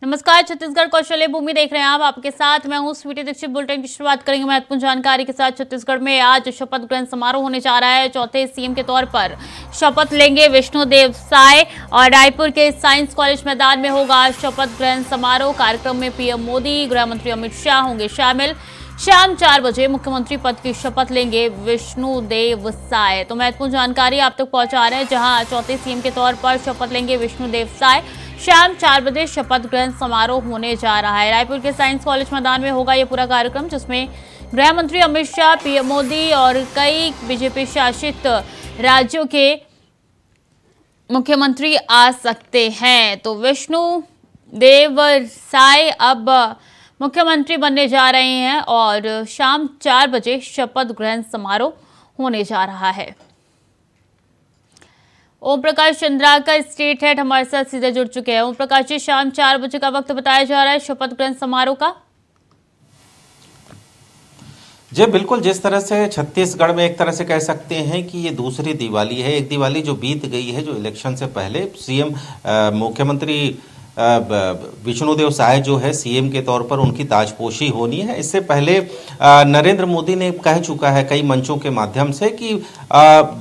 नमस्कार, छत्तीसगढ़ कौशल्य भूमि देख रहे हैं आप। आपके साथ मैं हूं स्वीटी दीक्षित। बुलेटिन की शुरुआत करेंगे महत्वपूर्ण जानकारी के साथ। छत्तीसगढ़ में आज शपथ ग्रहण समारोह होने जा रहा है। चौथे सीएम के तौर पर शपथ लेंगे विष्णुदेव साय और रायपुर के साइंस कॉलेज मैदान में होगा शपथ ग्रहण समारोह। कार्यक्रम में पीएम मोदी, गृह मंत्री अमित शाह होंगे शामिल। शाम 4 बजे मुख्यमंत्री पद की शपथ लेंगे विष्णुदेव साय। तो महत्वपूर्ण जानकारी आप तक पहुंचा रहे हैं, जहां चौथे सीएम के तौर पर शपथ लेंगे विष्णुदेव साय। शाम 4 बजे शपथ ग्रहण समारोह होने जा रहा है। रायपुर के साइंस कॉलेज मैदान में होगा ये पूरा कार्यक्रम, जिसमें गृह मंत्री अमित शाह, पीएम मोदी और कई बीजेपी शासित राज्यों के मुख्यमंत्री आ सकते हैं। तो विष्णुदेव साय अब मुख्यमंत्री बनने जा रहे हैं और शाम 4 बजे शपथ ग्रहण समारोह होने जा रहा है। ओम प्रकाश चंद्राकर स्टेट हेड हमारे साथ सीधे जुड़ चुके हैं। ओम प्रकाश जी, शाम 4 बजे का वक्त बताया जा रहा है शपथ ग्रहण समारोह का। जी बिल्कुल, जिस तरह से छत्तीसगढ़ में एक तरह से कह सकते हैं कि ये दूसरी दिवाली है। एक दिवाली जो बीत गई है, जो इलेक्शन से पहले सीएम मुख्यमंत्री विष्णुदेव साय जो है सीएम के तौर पर उनकी ताजपोशी होनी है। इससे पहले नरेंद्र मोदी ने कह चुका है कई मंचों के माध्यम से कि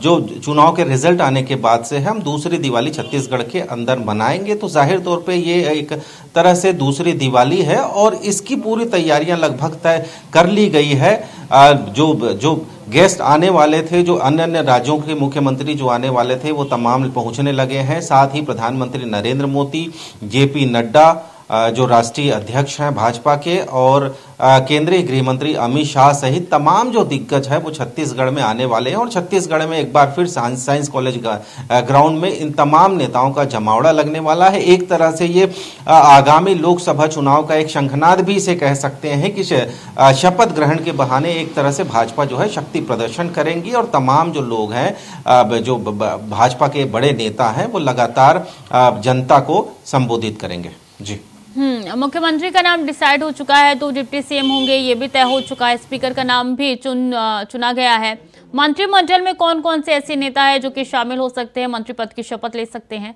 जो चुनाव के रिजल्ट आने के बाद से हम दूसरी दिवाली छत्तीसगढ़ के अंदर मनाएंगे। तो जाहिर तौर पे ये एक तरह से दूसरी दिवाली है और इसकी पूरी तैयारियां लगभग तय कर ली गई है। जो गेस्ट आने वाले थे, जो अन्य अन्य राज्यों के मुख्यमंत्री जो आने वाले थे, वो तमाम पहुंचने लगे हैं। साथ ही प्रधानमंत्री नरेंद्र मोदी, जेपी नड्डा जो राष्ट्रीय अध्यक्ष हैं भाजपा के, और केंद्रीय गृह मंत्री अमित शाह सहित तमाम जो दिग्गज है वो छत्तीसगढ़ में आने वाले हैं। और छत्तीसगढ़ में एक बार फिर साइंस कॉलेज ग्राउंड में इन तमाम नेताओं का जमावड़ा लगने वाला है। एक तरह से ये आगामी लोकसभा चुनाव का एक शंखनाद भी इसे कह सकते हैं कि शपथ ग्रहण के बहाने एक तरह से भाजपा जो है शक्ति प्रदर्शन करेंगी और तमाम जो लोग हैं, जो भाजपा के बड़े नेता हैं, वो लगातार जनता को संबोधित करेंगे। जी मुख्यमंत्री का नाम डिसाइड हो चुका है, तो डिप्टी सीएम होंगे ये भी तय हो चुका है। स्पीकर का नाम भी चुना गया है। मंत्रिमंडल में कौन कौन से ऐसे नेता है जो कि शामिल हो सकते हैं, मंत्री पद की शपथ ले सकते हैं?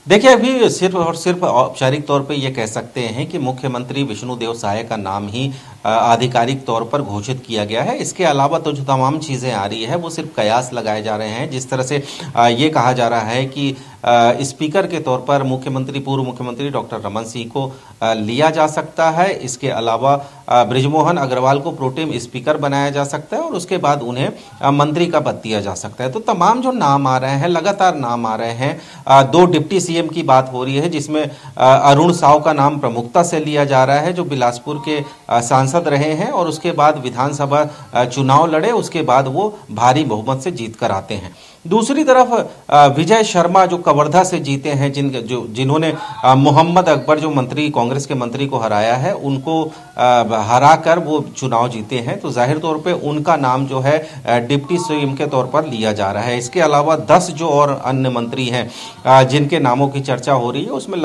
देखिए, अभी सिर्फ और सिर्फ औपचारिक तौर पे ये कह सकते हैं कि मुख्यमंत्री विष्णुदेव साय का नाम ही आधिकारिक तौर पर घोषित किया गया है। इसके अलावा तो जो तमाम चीज़ें आ रही है वो सिर्फ कयास लगाए जा रहे हैं। जिस तरह से ये कहा जा रहा है कि स्पीकर के तौर पर पूर्व मुख्यमंत्री डॉक्टर रमन सिंह को लिया जा सकता है। इसके अलावा बृजमोहन अग्रवाल को प्रोटेम स्पीकर बनाया जा सकता है और उसके बाद उन्हें मंत्री का पद दिया जा सकता है। तो तमाम जो नाम आ रहे हैं, लगातार नाम आ रहे हैं। 2 डिप्टी सीएम की बात हो रही है, जिसमें अरुण साव का नाम प्रमुखता से लिया जा रहा है, जो बिलासपुर के सांसद रहे हैं और उसके बाद विधानसभा चुनाव लड़े, उसके बाद वो भारी बहुमत से जीत कर आते हैं। दूसरी तरफ विजय शर्मा जो कवर्धा से जीते हैं, जिन्होंने मोहम्मद अकबर जो कांग्रेस के मंत्री को हराया है, उनको हराकर वो चुनाव जीते हैं। तो जाहिर तौर पे उनका नाम जो है डिप्टी सीएम के तौर पर लिया जा रहा है। इसके अलावा 10 जो और अन्य मंत्री हैं जिनके नामों की चर्चा हो रही है, उसमें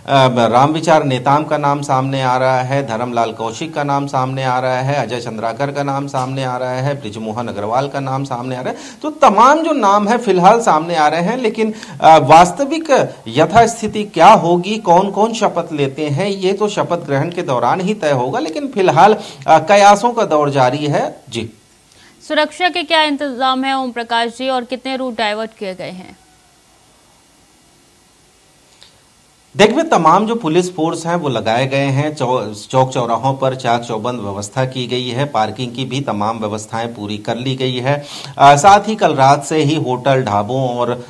रामविचार नेताम का नाम सामने आ रहा है, धर्मलाल कौशिक का नाम सामने आ रहा है, अजय चंद्राकर का नाम सामने आ रहा है, बृजमोहन अग्रवाल का नाम सामने आ रहा है। तो तमाम जो नाम है फिलहाल सामने आ रहे हैं, लेकिन वास्तविक यथास्थिति क्या होगी, कौन कौन शपथ लेते हैं, ये तो शपथ ग्रहण के दौरान ही तय होगा। लेकिन फिलहाल कयासों का दौर जारी है। जी, सुरक्षा के क्या इंतजाम है ओम प्रकाश जी, और कितने रूट डाइवर्ट किए गए हैं? देखिए, तमाम जो पुलिस फोर्स हैं वो लगाए गए हैं। चौक चौराहों पर चाक चौबंद व्यवस्था की गई है। पार्किंग की भी तमाम व्यवस्थाएं पूरी कर ली गई है। साथ ही कल रात से ही होटल, ढाबों और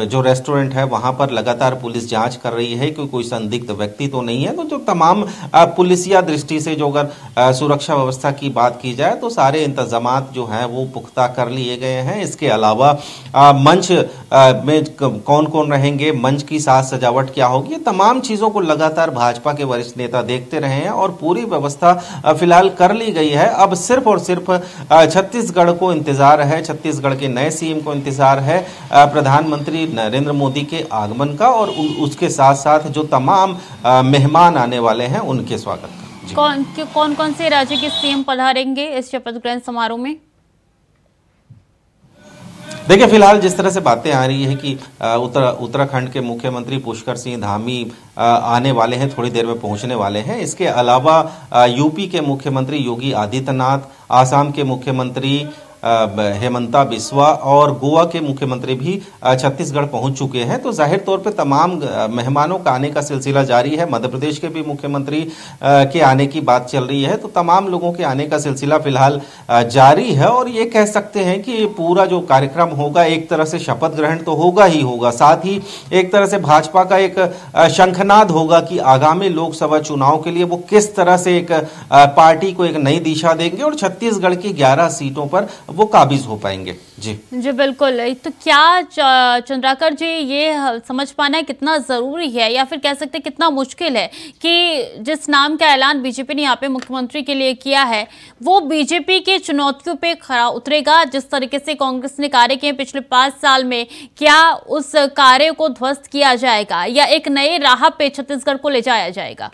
जो रेस्टोरेंट है वहां पर लगातार पुलिस जांच कर रही है कि कोई संदिग्ध व्यक्ति तो नहीं है। तो जो तमाम पुलिसिया दृष्टि से जो अगर सुरक्षा व्यवस्था की बात की जाए तो सारे इंतजामात जो हैं वो पुख्ता कर लिए गए हैं। इसके अलावा मंच में कौन कौन रहेंगे, मंच की साज सजावट क्या होगी, तमाम चीजों को लगातार भाजपा के वरिष्ठ नेता देखते रहे हैं और पूरी व्यवस्था फिलहाल कर ली गई है। अब सिर्फ और सिर्फ छत्तीसगढ़ को इंतजार है, छत्तीसगढ़ के नए सीएम को इंतजार है प्रधानमंत्री नरेंद्र मोदी के आगमन का और उसके साथ साथ जो तमाम मेहमान आने वाले हैं उनके स्वागत का। कौन कौन से राज्य के सीएम पधारेंगे इस शपथ ग्रहण समारोह में? देखिए, फिलहाल जिस तरह से बातें आ रही है कि उत्तराखंड के मुख्यमंत्री पुष्कर सिंह धामी आने वाले हैं, थोड़ी देर में पहुंचने वाले हैं। इसके अलावा यूपी के मुख्यमंत्री योगी आदित्यनाथ, आसाम के मुख्यमंत्री हेमंता बिस्वा और गोवा के मुख्यमंत्री भी छत्तीसगढ़ पहुंच चुके हैं। तो जाहिर तौर पे तमाम मेहमानों का आने का सिलसिला जारी है। मध्य प्रदेश के भी मुख्यमंत्री के आने की बात चल रही है। तो तमाम लोगों के आने का सिलसिला फिलहाल जारी है और ये कह सकते हैं कि पूरा जो कार्यक्रम होगा, एक तरह से शपथ ग्रहण तो होगा ही होगा, साथ ही एक तरह से भाजपा का एक शंखनाद होगा कि आगामी लोकसभा चुनाव के लिए वो किस तरह से एक पार्टी को एक नई दिशा देंगे और छत्तीसगढ़ की 11 सीटों पर वो काबिज हो पाएंगे। जी बिल्कुल। तो क्या चंद्राकर जी ये समझ पाना कितना जरूरी है या फिर कह सकते कितना मुश्किल है कि जिस नाम का ऐलान बीजेपी ने यहाँ पे मुख्यमंत्री के लिए किया है वो बीजेपी की चुनौतियों पे खरा उतरेगा? जिस तरीके से कांग्रेस ने कार्य किए पिछले 5 साल में, क्या उस कार्य को ध्वस्त किया जाएगा या एक नए राह पे छत्तीसगढ़ को ले जाया जाएगा?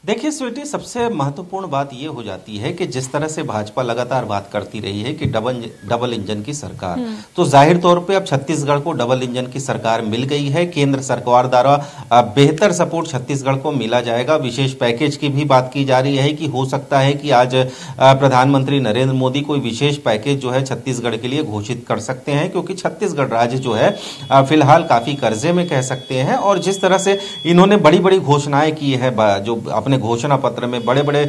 देखिए स्वीटी, सबसे महत्वपूर्ण बात यह हो जाती है कि जिस तरह से भाजपा लगातार बात करती रही है कि डबल इंजन की सरकार, तो जाहिर तौर पे अब छत्तीसगढ़ को डबल इंजन की सरकार मिल गई है। केंद्र सरकार द्वारा बेहतर सपोर्ट छत्तीसगढ़ को मिला जाएगा। विशेष पैकेज की भी बात की जा रही है कि हो सकता है कि आज प्रधानमंत्री नरेंद्र मोदी कोई विशेष पैकेज जो है छत्तीसगढ़ के लिए घोषित कर सकते हैं, क्योंकि छत्तीसगढ़ राज्य जो है फिलहाल काफी कर्जे में कह सकते हैं। और जिस तरह से इन्होंने बड़ी बड़ी घोषणाएं की है, जो अपने घोषणा पत्र में बड़े बड़े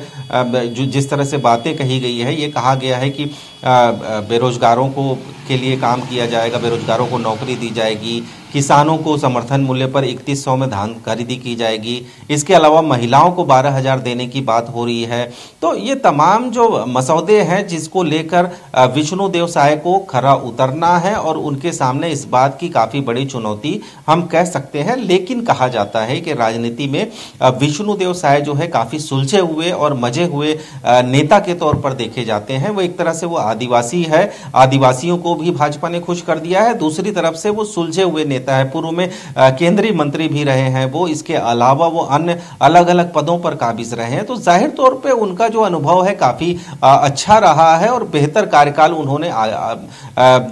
जिस तरह से बातें कही गई है, ये कहा गया है कि बेरोजगारों को के लिए काम किया जाएगा, बेरोजगारों को नौकरी दी जाएगी, किसानों को समर्थन मूल्य पर 3100 में धान खरीदी की जाएगी। इसके अलावा महिलाओं को 12,000 देने की बात हो रही है। तो ये तमाम जो मसौदे हैं जिसको लेकर विष्णुदेव साय को खरा उतरना है और उनके सामने इस बात की काफी बड़ी चुनौती हम कह सकते हैं। लेकिन कहा जाता है कि राजनीति में विष्णुदेव साय जो है काफी सुलझे हुए और मजे हुए नेता के तौर पर देखे जाते हैं। वो एक तरह से वो आदिवासी है, आदिवासियों को भी भाजपा ने खुश कर दिया है। दूसरी तरफ से वो सुलझे हुए नेता है, पूर्व में केंद्रीय मंत्री भी रहे हैं वो, इसके अलावा वो अन्य अलग अलग पदों पर काबिज रहे हैं। तो जाहिर तौर पे उनका जो अनुभव है काफी अच्छा रहा है और बेहतर कार्यकाल उन्होंने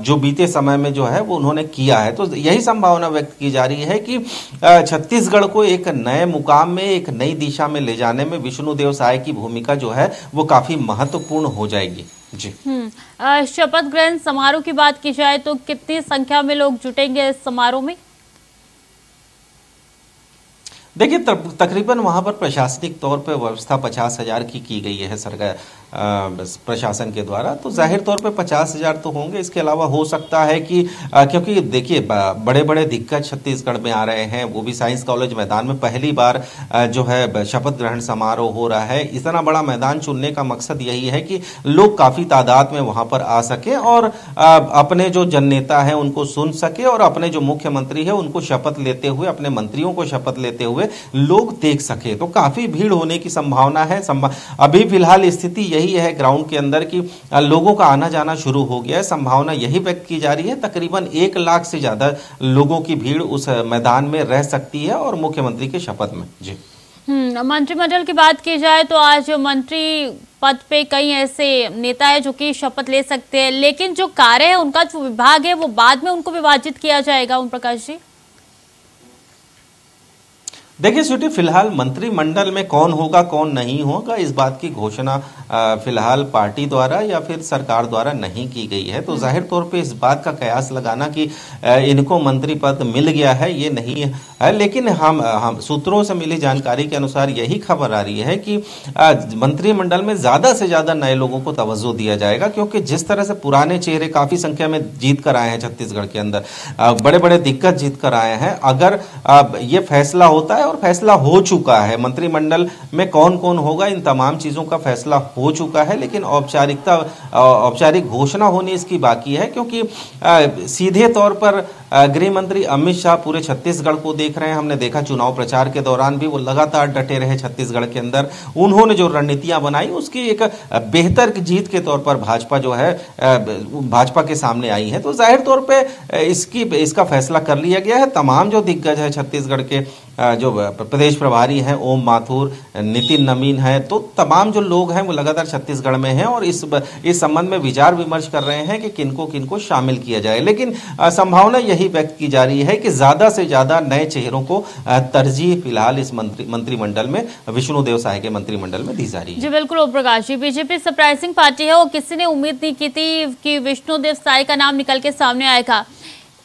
जो बीते समय में जो है वो उन्होंने किया है। तो यही संभावना व्यक्त की जा रही है कि छत्तीसगढ़ को एक नए मुकाम में, एक नई दिशा में ले जाने में विष्णुदेव साय की भूमिका जो है वो काफी महत्वपूर्ण हो जाएगी। जी। शपथ ग्रहण समारोह की बात की जाए तो कितनी संख्या में लोग जुटेंगे इस समारोह में? देखिए, तकरीबन वहां पर प्रशासनिक तौर पर व्यवस्था 50,000 की गई है सरकार प्रशासन के द्वारा। तो जाहिर तौर पे 50,000 तो होंगे। इसके अलावा हो सकता है कि क्योंकि देखिए बड़े बड़े दिग्गज छत्तीसगढ़ में आ रहे हैं, वो भी साइंस कॉलेज मैदान में पहली बार जो है शपथ ग्रहण समारोह हो रहा है। इतना बड़ा मैदान चुनने का मकसद यही है कि लोग काफी तादाद में वहां पर आ सके और अपने जो जननेता है उनको सुन सके और अपने जो मुख्यमंत्री है उनको शपथ लेते हुए, अपने मंत्रियों को शपथ लेते हुए लोग देख सके। तो काफी भीड़ होने की संभावना है। अभी फिलहाल स्थिति यही है ग्राउंड के अंदर कि लोगों का आना जाना शुरू हो गया है। संभावना यही व्यक्त की जा रही है, तकरीबन 1 लाख से ज्यादा लोगों की भीड़ उस मैदान में रह सकती है और मुख्यमंत्री के शपथ में। जी। मंत्रिमंडल की बात की जाए तो आज मंत्री पद पे कई ऐसे नेता है जो कि शपथ ले सकते हैं, लेकिन जो कार्य है उनका जो विभाग है वो बाद में उनको विभाजित किया जाएगा। ओम प्रकाश जी, देखिए स्वीटी, फिलहाल मंत्रिमंडल में कौन होगा कौन नहीं होगा इस बात की घोषणा फिलहाल पार्टी द्वारा या फिर सरकार द्वारा नहीं की गई है। तो जाहिर तौर पे इस बात का कयास लगाना कि इनको मंत्री पद मिल गया है ये नहीं है। लेकिन हम सूत्रों से मिली जानकारी के अनुसार यही खबर आ रही है कि मंत्रिमंडल में ज्यादा से ज्यादा नए लोगों को तवज्जो दिया जाएगा, क्योंकि जिस तरह से पुराने चेहरे काफी संख्या में जीत कर आए हैं छत्तीसगढ़ के अंदर, बड़े बड़े दिग्गज जीत कर आए हैं। अगर ये फैसला होता है और फैसला हो चुका है, मंत्रिमंडल में कौन कौन होगा इन तमाम चीजों का फैसला हो चुका है, लेकिन औपचारिक घोषणा होनी इसकी बाकी है। क्योंकि सीधे तौर पर गृह मंत्री अमित शाह पूरे छत्तीसगढ़ को देख रहे हैं। हमने देखा चुनाव प्रचार के दौरान भी वो लगातार डटे रहे छत्तीसगढ़ के अंदर। उन्होंने जो रणनीतियां बनाई उसकी एक बेहतर जीत के तौर पर भाजपा जो है भाजपा के सामने आई है। तो जाहिर तौर पे इसका फैसला कर लिया गया है। तमाम जो दिग्गज है छत्तीसगढ़ के जो प्रदेश प्रभारी हैं ओम माथुर, नितिन नवीन है, तो तमाम जो लोग हैं वो लगातार छत्तीसगढ़ में हैं और इस संबंध में विचार विमर्श कर रहे हैं कि किनको किनको शामिल किया जाए। लेकिन संभावना यही व्यक्त की जा रही है कि ज्यादा से ज्यादा नए चेहरों को तरजीह फिलहाल इस मंत्रिमंडल में, विष्णुदेव साय के मंत्रिमंडल में दी जा रही है। जी बिल्कुल Om Prakash ji, BJP surprising party है और किसी ने उम्मीद नहीं की थी कि विष्णुदेव साय का नाम निकल के सामने आएगा।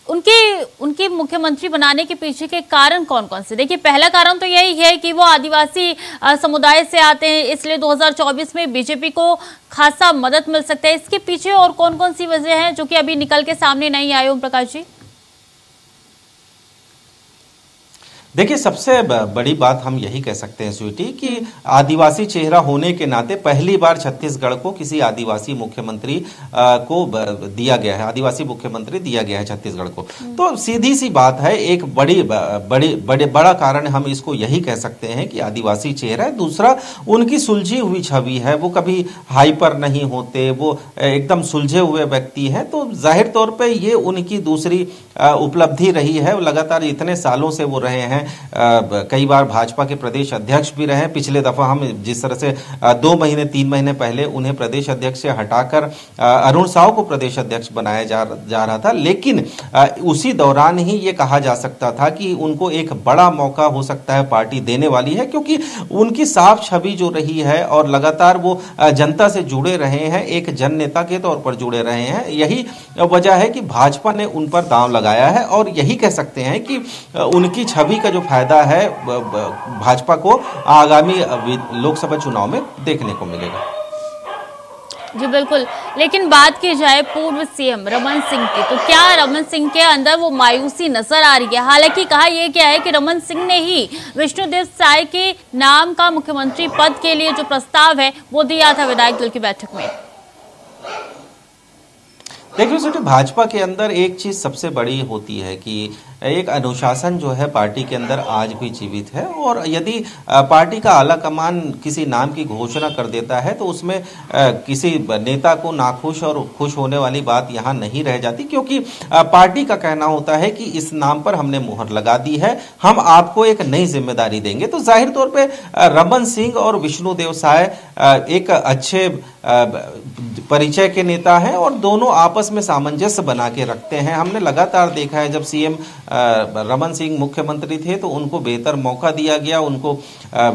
उनकी मुख्यमंत्री बनाने के पीछे के कारण कौन कौन से? देखिए, पहला कारण तो यही है कि वो आदिवासी समुदाय से आते हैं, इसलिए 2024 में बीजेपी को खासा मदद मिल सकता है। इसके पीछे और कौन कौन सी वजह है जो कि अभी निकल के सामने नहीं आए ओम प्रकाश जी? देखिए, सबसे बड़ी बात हम यही कह सकते हैं स्वीटी कि आदिवासी चेहरा होने के नाते पहली बार छत्तीसगढ़ को किसी आदिवासी मुख्यमंत्री को दिया गया है, आदिवासी मुख्यमंत्री दिया गया है छत्तीसगढ़ को। तो सीधी सी बात है, एक बड़ा कारण हम इसको यही कह सकते हैं कि आदिवासी चेहरा है। दूसरा, उनकी सुलझी हुई छवि है, वो कभी हाइपर नहीं होते, वो एकदम सुलझे हुए व्यक्ति हैं। तो जाहिर तौर पे ये उनकी दूसरी उपलब्धि रही है। लगातार इतने सालों से वो रहे हैं, कई बार भाजपा के प्रदेश अध्यक्ष भी रहे। पिछले दफा हम जिस तरह से 2 महीने 3 महीने पहले उन्हें प्रदेश अध्यक्ष से हटाकर अरुण साव को प्रदेश अध्यक्ष बनाया जा रहा था, लेकिन उसी दौरान ही ये कहा जा सकता था कि उनको एक बड़ा मौका हो सकता है पार्टी देने वाली है, क्योंकि उनकी साफ छवि जो रही है और लगातार वो जनता से जुड़े रहे हैं, एक जन नेता के तौर पर जुड़े रहे हैं। यही वजह है कि भाजपा ने उन पर दांव लगाया है और यही कह सकते हैं कि उनकी छवि का जो फायदा है भाजपा को आगामी लोकसभा चुनाव में देखने को मिलेगा। जी बिल्कुल, लेकिन बात की जाए पूर्व सीएम रमन सिंह की, तो क्या रमन सिंह के अंदर वो मायूसी नजर आ रही है? हालांकि कहा यह गया है कि रमन सिंह ने ही विष्णुदेव साय के नाम का मुख्यमंत्री पद के लिए जो प्रस्ताव है वो दिया था विधायक दल की बैठक में। देखिए सोचिए, भाजपा के अंदर एक चीज सबसे बड़ी होती है कि एक अनुशासन जो है पार्टी के अंदर आज भी जीवित है, और यदि पार्टी का आला कमान किसी नाम की घोषणा कर देता है तो उसमें किसी नेता को नाखुश और खुश होने वाली बात यहाँ नहीं रह जाती, क्योंकि पार्टी का कहना होता है कि इस नाम पर हमने मुहर लगा दी है, हम आपको एक नई जिम्मेदारी देंगे। तो जाहिर तौर पे रमन सिंह और विष्णुदेव साय एक अच्छे परिचय के नेता हैं और दोनों आपस में सामंजस्य बना के रखते हैं। हमने लगातार देखा है, जब सीएम रमन सिंह मुख्यमंत्री थे तो उनको बेहतर मौका दिया गया, उनको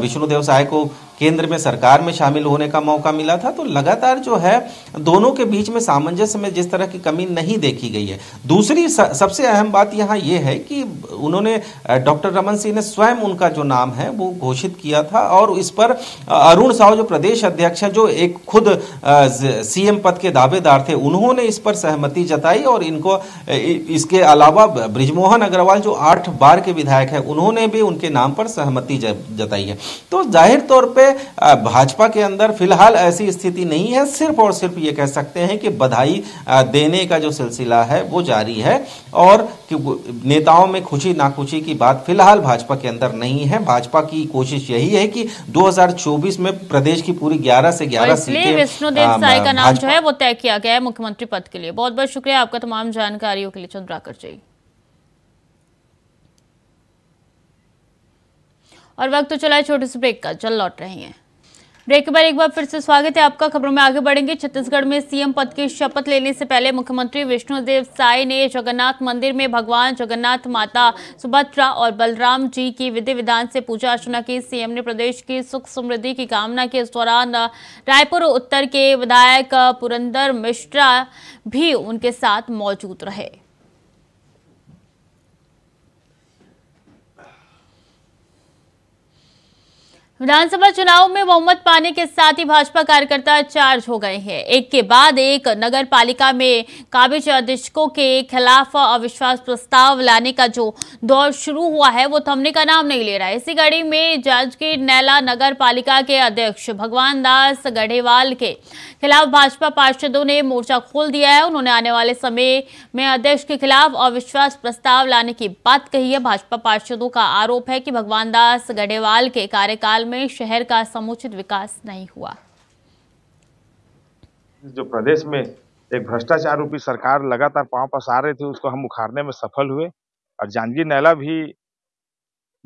विष्णुदेव साय को केंद्र में सरकार में शामिल होने का मौका मिला था। तो लगातार जो है दोनों के बीच में सामंजस्य में जिस तरह की कमी नहीं देखी गई है। दूसरी सबसे अहम बात यहाँ ये है कि उन्होंने डॉक्टर रमन सिंह ने स्वयं उनका जो नाम है वो घोषित किया था, और इस पर अरुण साव जो प्रदेश अध्यक्ष हैं, जो एक खुद सीएम पद के दावेदार थे, उन्होंने इस पर सहमति जताई। और इनको इसके अलावा बृजमोहन अग्रवाल जो 8 बार के विधायक हैं, उन्होंने भी उनके नाम पर सहमति जताई है। तो जाहिर तौर पे भाजपा के अंदर फिलहाल ऐसी स्थिति नहीं है, सिर्फ और सिर्फ ये कह सकते हैं कि बधाई देने का जो सिलसिला है वो जारी है, और नेताओं में खुशी नाखुशी की बात फिलहाल भाजपा के अंदर नहीं है। भाजपा की कोशिश यही है कि 2024 में प्रदेश की पूरी 11 से 11 सीटें विष्णुदेव साय का नाम जो है वो तय किया गया है मुख्यमंत्री पद के लिए। बहुत बहुत शुक्रिया आपका तमाम जानकारियों के लिए चंद्राकर जी। और वक्त तो चला है छोटे से ब्रेक का, चल लौट रहे हैं। ब्रेक के बाद एक बार फिर से स्वागत है आपका। खबरों में आगे बढ़ेंगे। छत्तीसगढ़ में सीएम पद की शपथ लेने से पहले मुख्यमंत्री विष्णुदेव साय ने जगन्नाथ मंदिर में भगवान जगन्नाथ, माता सुभद्रा और बलराम जी की विधि विधान से पूजा अर्चना की। सीएम ने प्रदेश की सुख समृद्धि की कामना की। इस दौरान रायपुर उत्तर के विधायक पुरंदर मिश्रा भी उनके साथ मौजूद रहे। विधानसभा चुनाव में बहुमत पाने के साथ ही भाजपा कार्यकर्ता चार्ज हो गए हैं। एक के बाद एक नगर पालिका में काबिज अधीक्षकों के खिलाफ अविश्वास प्रस्ताव लाने का जो दौर शुरू हुआ है वो थमने का नाम नहीं ले रहा है। इसी कड़ी में जांजगीर नैला नगर पालिका के अध्यक्ष भगवान दास गढ़ेवाल के खिलाफ भाजपा पार्षदों ने मोर्चा खोल दिया है। उन्होंने आने वाले समय में अध्यक्ष के खिलाफ अविश्वास प्रस्ताव लाने की बात कही है। भाजपा पार्षदों का आरोप है कि भगवान दास गढ़ेवाल के कार्यकाल में शहर का समुचित विकास नहीं हुआ। जो प्रदेश में एक भ्रष्टाचार रूपी सरकार लगातार पांव पसार रही थी, उसको हम उखाड़ने में सफल हुए, और जांजगीर नैला भी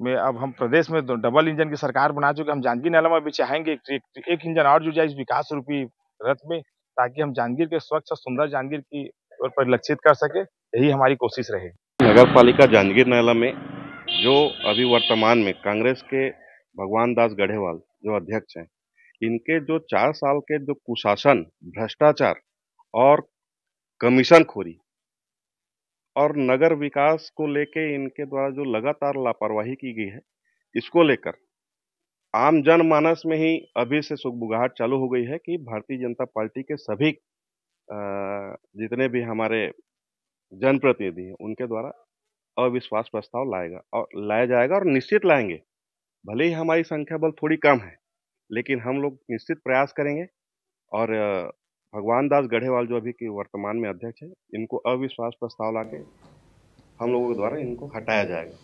में अब हम प्रदेश में डबल इंजन की सरकार बना चुके। हम जांजगीर नैला में भी चाहेंगे एक इंजन और जुड़ जाए इस विकास रूपी रथ में, ताकि हम जांजगीर के स्वच्छ और सुंदर जांजगीर की ओर परिलक्षित कर सके। यही हमारी कोशिश रहे। नगर पालिका जांजगीर नैला में जो अभी वर्तमान में कांग्रेस के भगवान दास गढ़ेवाल जो अध्यक्ष हैं, इनके जो 4 साल के जो कुशासन, भ्रष्टाचार और कमीशनखोरी और नगर विकास को लेके इनके द्वारा जो लगातार लापरवाही की गई है, इसको लेकर आम जनमानस में ही अभी से सुगबुगाहट चालू हो गई है कि भारतीय जनता पार्टी के सभी जितने भी हमारे जनप्रतिनिधि हैं, उनके द्वारा अविश्वास प्रस्ताव लाया जाएगा और निश्चित लाएंगे। भले ही हमारी संख्या बल थोड़ी कम है, लेकिन हम लोग निश्चित प्रयास करेंगे और भगवान दास गढ़ेवाल जो अभी के वर्तमान में अध्यक्ष है, इनको अविश्वास प्रस्ताव लाके हम लोगों के द्वारा इनको हटाया जाएगा।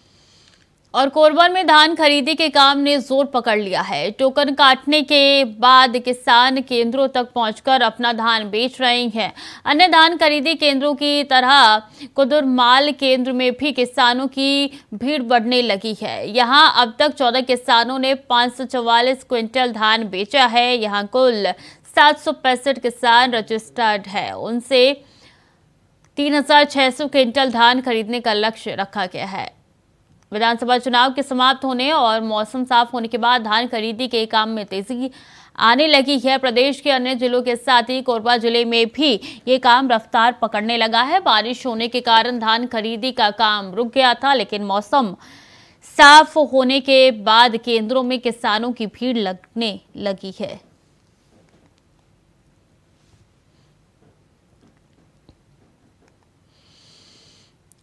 और कोरबा में धान खरीदी के काम ने जोर पकड़ लिया है। टोकन काटने के बाद किसान केंद्रों तक पहुंचकर अपना धान बेच रहे हैं। अन्य धान खरीदी केंद्रों की तरह कुदुरमाल केंद्र में भी किसानों की भीड़ बढ़ने लगी है। यहां अब तक 14 किसानों ने 544 क्विंटल धान बेचा है। यहां कुल 765 किसान रजिस्टर्ड है। उनसे 3600 क्विंटल धान खरीदने का लक्ष्य रखा गया है। विधानसभा चुनाव के समाप्त होने और मौसम साफ होने के बाद धान खरीदी के काम में तेजी आने लगी है। प्रदेश के अन्य जिलों के साथ ही कोरबा जिले में भी ये काम रफ्तार पकड़ने लगा है। बारिश होने के कारण धान खरीदी का काम रुक गया था, लेकिन मौसम साफ होने के बाद केंद्रों में किसानों की भीड़ लगने लगी है।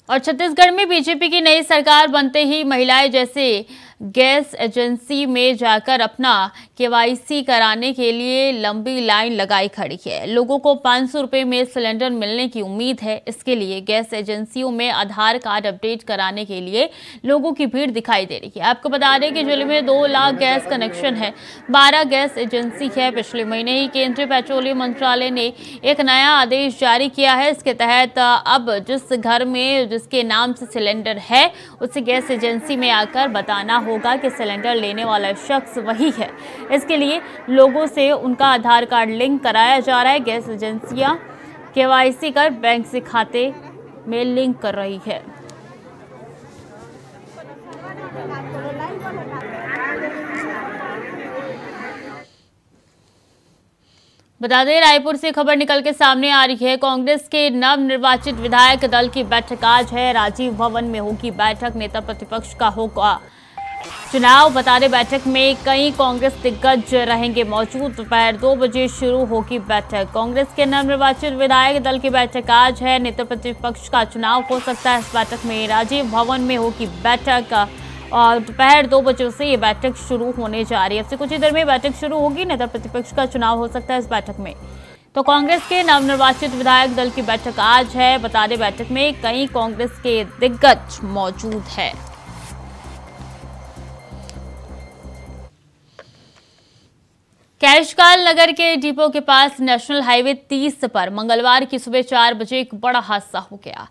और छत्तीसगढ़ में बीजेपी की नई सरकार बनते ही महिलाएं जैसे गैस एजेंसी में जाकर अपना केवाईसी कराने के लिए लंबी लाइन लगाई खड़ी है। लोगों को 500 रुपये में सिलेंडर मिलने की उम्मीद है। इसके लिए गैस एजेंसियों में आधार कार्ड अपडेट कराने के लिए लोगों की भीड़ दिखाई दे रही है। आपको बता दें कि जिले में 2 लाख गैस कनेक्शन है, 12 गैस एजेंसी है। पिछले महीने ही केंद्रीय पेट्रोलियम मंत्रालय ने एक नया आदेश जारी किया है। इसके तहत अब जिस घर में जिसके नाम से सिलेंडर है, उसे गैस एजेंसी में आकर बताना होगा कि सिलेंडर लेने वाला शख्स वही है। इसके लिए लोगों से उनका आधार कार्ड लिंक कराया जा रहा है। गैस एजेंसियां केवाईसी कर बैंक से खाते में लिंक कर रही है। बता दें, रायपुर से खबर निकल के सामने आ रही है। कांग्रेस के नवनिर्वाचित विधायक दल की बैठक आज है। राजीव भवन में होगी बैठक। नेता प्रतिपक्ष का होगा चुनाव। बता दें, बैठक में कई कांग्रेस दिग्गज रहेंगे मौजूद। दोपहर 2 बजे शुरू होगी बैठक। कांग्रेस के नवनिर्वाचित विधायक दल की बैठक आज है। नेता प्रतिपक्ष का चुनाव हो सकता है। इस बैठक में राजीव भवन में होगी बैठक और दोपहर 2 बजे से ये बैठक शुरू होने जा रही है। अब से कुछ ही देर में बैठक शुरू होगी। नेता प्रतिपक्ष का चुनाव हो सकता है इस बैठक में। तो कांग्रेस के नवनिर्वाचित विधायक दल की बैठक आज है। बता दें, बैठक में कई कांग्रेस के दिग्गज मौजूद है। कैशकाल नगर के डिपो के पास नेशनल हाईवे 30 पर मंगलवार की सुबह 4 बजे एक बड़ा हादसा हो गया।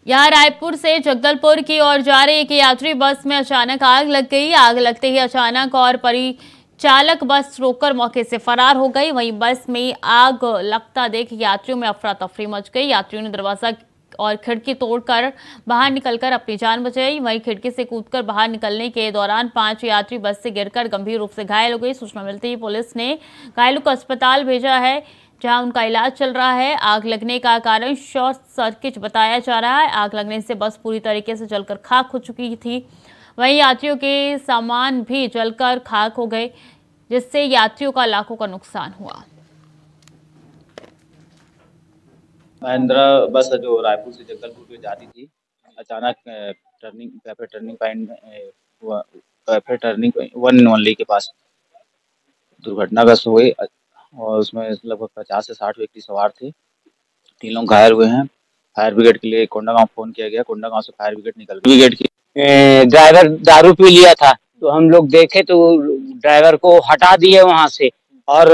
यहां रायपुर से जगदलपुर की ओर जा रही एक यात्री बस में अचानक आग लग गई। आग लगते ही अचानक और परिचालक बस रोककर मौके से फरार हो गई। वहीं बस में आग लगता देख यात्रियों में अफरा तफरी मच गई। यात्रियों ने दरवाजा और खिड़की तोड़कर बाहर निकलकर अपनी जान बचाई। वहीं खिड़की से कूदकर बाहर निकलने के दौरान 5 यात्री बस से गिरकर गंभीर रूप से घायल हो गई। सूचना मिलते ही पुलिस ने घायलों को अस्पताल भेजा है, जहां उनका इलाज चल रहा है। आग लगने का कारण शॉर्ट सर्किट बताया जा रहा है। आग लगने से बस पूरी तरीके से जलकर खाक हो चुकी थी। वहीं यात्रियों के सामान भी जलकर खाक हो गए, जिससे यात्रियों का लाखों का नुकसान हुआ। महिंद्रा बस जो रायपुर से जगदलपुर की जा रही थी, अचानक कैफे टर्निंग 1 के पास दुर्घटनाग्रस्त हो गई और उसमें लगभग 50 से 60 व्यक्ति सवार थे। 3 लोग घायल हुए हैं। फायर ब्रिगेड के लिए कोंडागांव फोन किया गया। कोंडागांव से फायर ब्रिगेड निकल गई। ब्रिगेड की ड्राइवर दारू पी लिया था, तो हम लोग देखे तो ड्राइवर को हटा दिए वहां से और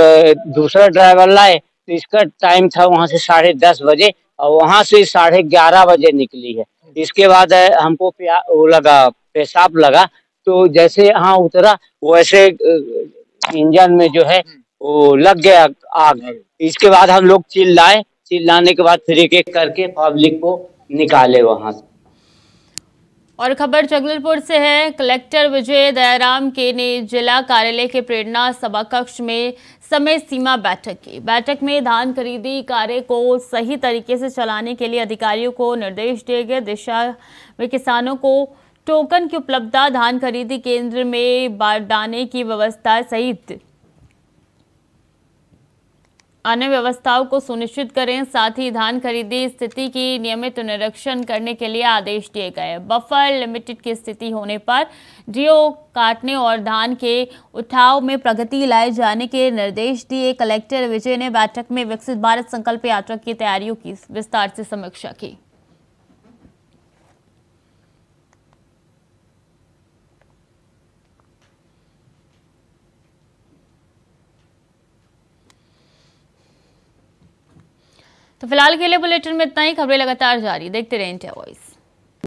दूसरा ड्राइवर लाए। तो इसका टाइम था वहां से 10:30 बजे और वहां से 11:30 बजे निकली है। इसके बाद हमको वो लगा, पेशाब लगा, तो जैसे यहाँ उतरा वैसे इंजन में जो है वो लग गया आग। इसके बाद हम लोग चिल्लाने के बाद फिर एक एक करके पब्लिक को निकाले वहां से। और खबर जगदलपुर से है। कलेक्टर विजय दयाराम के ने जिला कार्यालय के प्रेरणा सभा कक्ष में समय सीमा बैठक की। बैठक में धान खरीदी कार्य को सही तरीके से चलाने के लिए अधिकारियों को निर्देश दिए गए। दिशा में किसानों को टोकन की उपलब्धता, धान खरीदी केंद्र में बारदाने की व्यवस्था सहित अन्य व्यवस्थाओं को सुनिश्चित करें। साथ ही धान खरीदी स्थिति की नियमित निरीक्षण करने के लिए आदेश दिए गए। बफर लिमिटेड की स्थिति होने पर डीओ काटने और धान के उठाव में प्रगति लाए जाने के निर्देश दिए। कलेक्टर विजय ने बैठक में विकसित भारत संकल्प यात्रा की तैयारियों की विस्तार से समीक्षा की। तो फिलहाल के लिए बुलेटिन में इतना ही। खबरें लगातार जारी, देखते रहें इंडिया वॉइस।